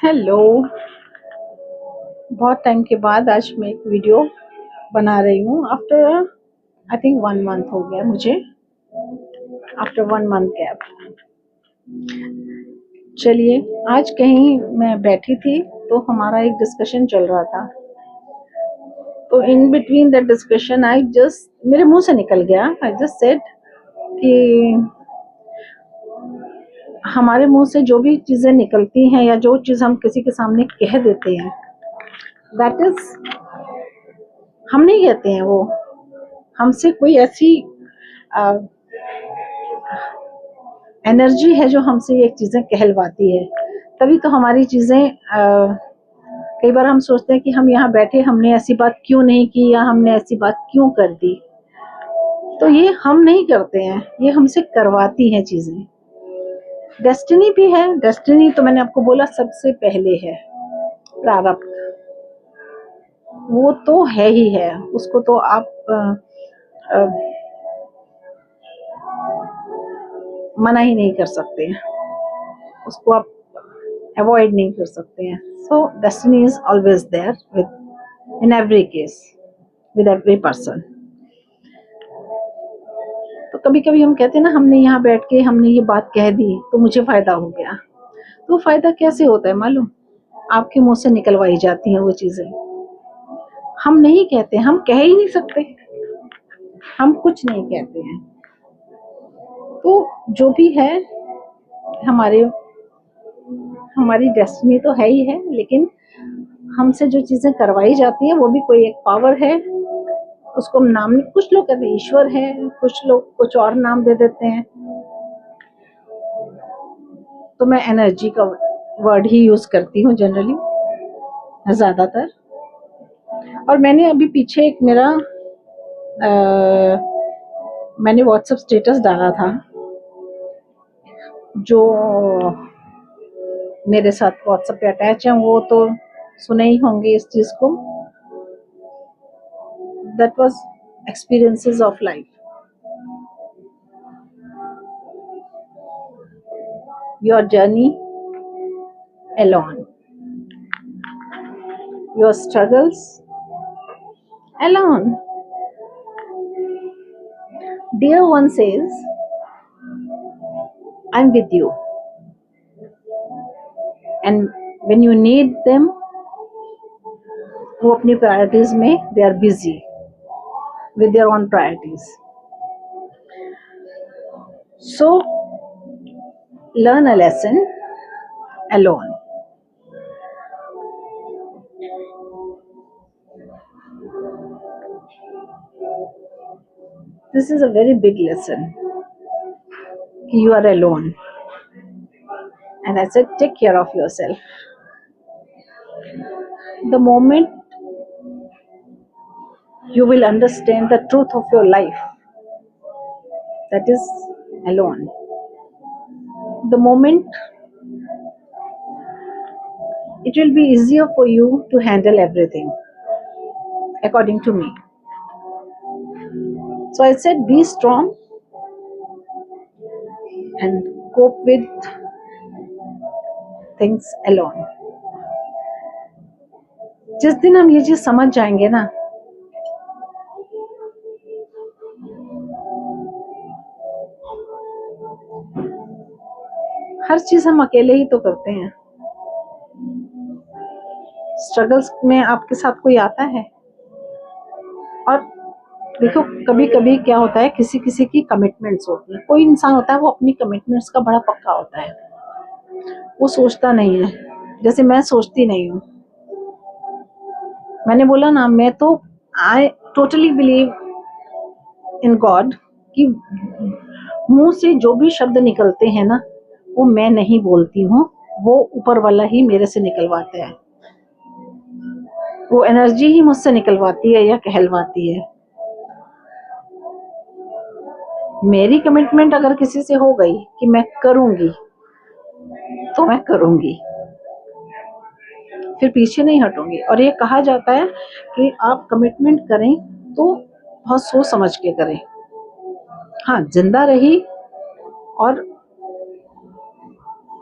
Hello. बहुत time के बाद आज मैं एक वीडियो बना रही हूँ। आफ्टर आई थिंक 1 मंथ हो गया मुझे, आफ्टर 1 मंथ गैप। चलिए, आज कहीं मैं बैठी थी तो हमारा एक डिस्कशन चल रहा था। तो in between that discussion I just, मेरे मुंह से निकल गया, आई जस्ट सेड कि हमारे मुंह से जो भी चीज़ें निकलती हैं या जो चीज़ हम किसी के सामने कह देते हैं, दैट इज, हम नहीं कहते हैं वो, हमसे कोई ऐसी एनर्जी है जो हमसे ये चीज़ें कहलवाती है। तभी तो हमारी चीज़ें, कई बार हम सोचते हैं कि हम यहाँ बैठे, हमने ऐसी बात क्यों नहीं की या हमने ऐसी बात क्यों कर दी। तो ये हम नहीं करते हैं, ये हमसे करवाती हैं चीज़ें। डेस्टिनी भी है। डेस्टिनी तो मैंने आपको बोला सबसे पहले है, प्रारब्ध, वो तो है ही है। उसको तो आप मना ही नहीं कर सकते हैं, उसको आप अवॉइड नहीं कर सकते हैं। So destiny is always there within every case, with every person. तो कभी कभी हम कहते हैं ना, हमने यहाँ बैठ के हमने ये बात कह दी तो मुझे फायदा हो गया। तो फायदा कैसे होता है मालूम? आपके मुंह से निकलवाई जाती हैं वो चीजें। हम नहीं कहते, हम कह ही नहीं सकते, हम कुछ नहीं कहते हैं। तो जो भी है, हमारी डेस्टिनी तो है ही है, लेकिन हमसे जो चीजें करवाई जाती हैं वो भी कोई एक पावर है। उसको हम नाम, कुछ लोग कहते हैं ईश्वर है, कुछ लोग कुछ और नाम दे देते हैं। तो मैं एनर्जी का वर्ड ही यूज करती हूँ जनरली, ज्यादातर। और मैंने अभी पीछे एक मैंने व्हाट्सएप स्टेटस डाला था, जो मेरे साथ व्हाट्सएप पे अटैच है वो तो सुने ही होंगे इस चीज को। That was experiences of life. Your journey alone, your struggles alone. Dear one says, I'm with you, and when you need them, वो अपनी प्रायोरिटीज में they are busy with their own priorities. So learn a lesson alone. This is a very big lesson. You are alone, and I said, take care of yourself. The moment you will understand the truth of your life, that is alone. The moment it will be easier for you to handle everything, according to me. So I said, be strong and cope with things alone. जिस दिन हम ये चीज समझ जाएंगे ना, हर चीज हम अकेले ही तो करते हैं। स्ट्रगल्स में आपके साथ कोई आता है? और देखो, कभी कभी क्या होता है, किसी किसी की कमिटमेंट्स होती है। कोई इंसान होता है वो अपनी कमिटमेंट्स का बड़ा पक्का होता है, वो सोचता नहीं है, जैसे मैं सोचती नहीं हूँ। मैंने बोला ना, मैं तो I totally believe in God कि मुंह से जो भी शब्द निकलते हैं ना, वो मैं नहीं बोलती हूँ, वो ऊपर वाला ही मेरे से निकलवाता है। वो एनर्जी ही मुझसे निकलवाती है या कहलवाती है। मेरी कमिटमेंट अगर किसी से हो गई कि मैं करूंगी, तो मैं करूंगी, फिर पीछे नहीं हटूंगी। और ये कहा जाता है कि आप कमिटमेंट करें तो बहुत सोच समझ के करें। हाँ, जिंदा रही और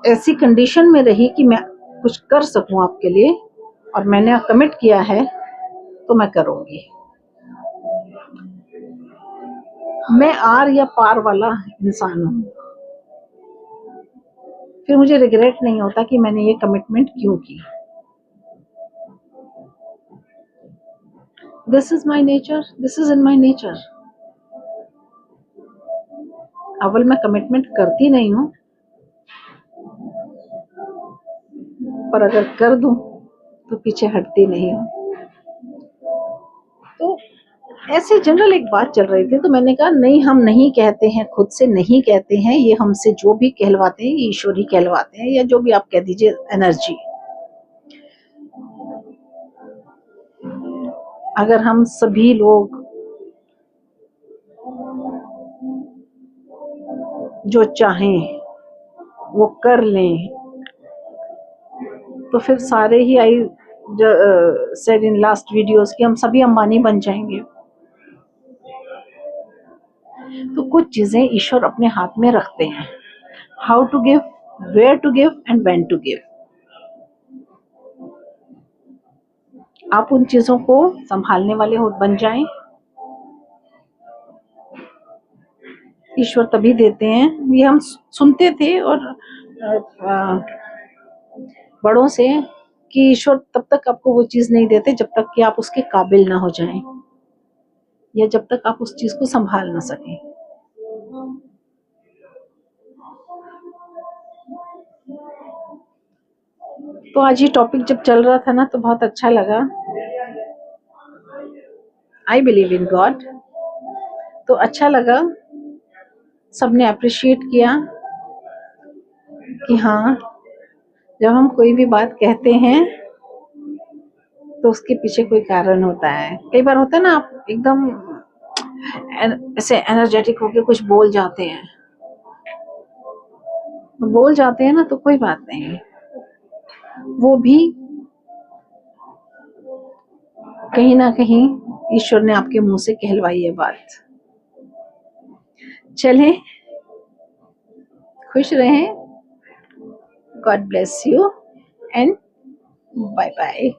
ऐसी कंडीशन में रही कि मैं कुछ कर सकूं आपके लिए, और मैंने कमिट किया है तो मैं करूंगी। मैं आर या पार वाला इंसान हूँ, फिर मुझे रिग्रेट नहीं होता कि मैंने ये कमिटमेंट क्यों की। This is my nature, this is in my nature. अव्वल मैं कमिटमेंट करती नहीं हूँ, पर अगर कर दूं तो पीछे हटती नहीं हूँ। तो ऐसे जनरल एक बात चल रही थी, तो मैंने कहा नहीं, हम नहीं कहते हैं, खुद से नहीं कहते हैं, ये हमसे जो भी कहलवाते हैं ये ईश्वर ही कहलवाते हैं, या जो भी आप कह दीजिए, एनर्जी। अगर हम सभी लोग जो चाहें वो कर लें तो फिर सारे ही, I said in last videos कि हम सभी अंबानी बन जाएंगे। तो कुछ चीजें ईश्वर अपने हाथ में रखते हैं, how to give, where to give and when to give. आप उन चीजों को संभालने वाले हो बन जाएं, ईश्वर तभी देते हैं। ये हम सुनते थे और बड़ों से कि ईश्वर तब तक आपको वो चीज नहीं देते जब तक कि आप उसके काबिल ना हो जाएं, या जब तक आप उस चीज को संभाल ना सकें। तो आज ये टॉपिक जब चल रहा था ना तो बहुत अच्छा लगा। आई बिलीव इन गॉड, तो अच्छा लगा, सबने अप्रिशिएट किया कि हाँ, जब हम कोई भी बात कहते हैं तो उसके पीछे कोई कारण होता है। कई बार होता है ना, आप एकदम ऐसे एनर्जेटिक होके कुछ बोल जाते हैं, तो बोल जाते हैं ना तो कोई बात नहीं, वो भी कहीं ना कहीं ईश्वर ने आपके मुंह से कहलवाई है बात। चलें, खुश रहें, God bless you and bye bye.